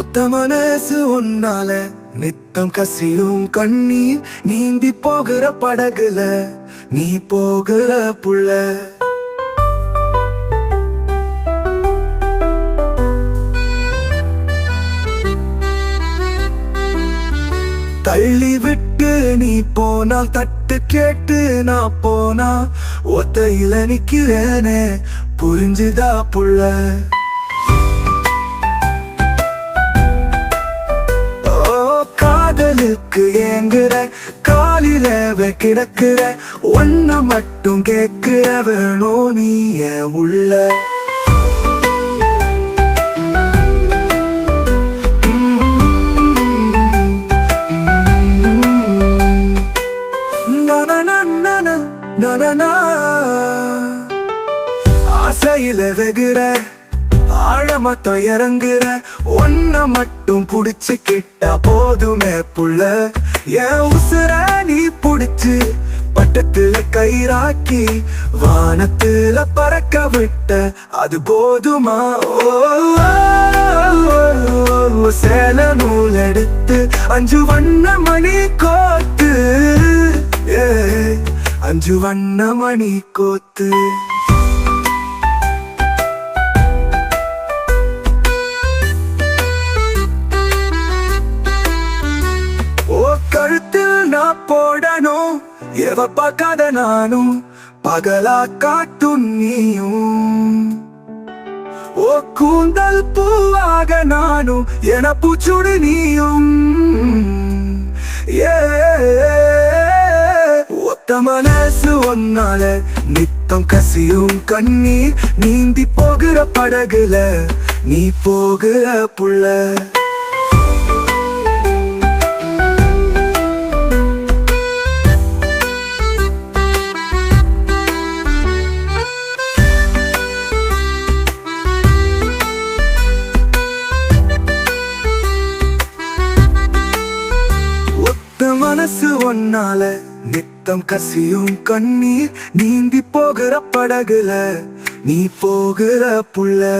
ஒத்த மனசு ஒன்னால நித்தம் கசியும் கண்ணீர் நீந்தி போகிற படகுல நீ போகிற புள்ள. தள்ளி விட்டு நீ போனால் தட்டு கேட்டு நான் போனா ஒத்தையில நிக்கிறேனே புரிஞ்சுதா புள்ள. காதலுக்கு ஏங்குற காலில கிடக்குற ஒன்ன மட்டும் கேட்கிற வேணும் நீ என் உள்ள. ஆசையில வெகுற ஆழமத்தம் இறங்குற ஒன்ன மட்டும் புடிச்சு கிட்டா போதுமே புள்ள. என் உசுர நீ புடிச்சு பட்டத்துல கயிறாக்கி வானத்துல பறக்க விட்ட அது போதுமா. சேல நூல் எடுத்து 5 வண்ண மணி கோத்து 5 வண்ண மணி கோத்து. கழுத்தில் நான் போடணும் எவ பார்க்காத நானும் பகலா காட்டும் நீயும். ஓ கூந்தல் பூவாக நானும் என பூச்சுடு நீயும். ஒத்த மனசு ஒன்னால நித்தம் கசியும் கண்ணீர் நீந்தி போகிற படகுல நீ போகிற புள்ள. மனசு ஒன்னால நித்தம் கசியும் கண்ணீர் நீந்தி போகிற படகுல நீ போகிற புள்ள.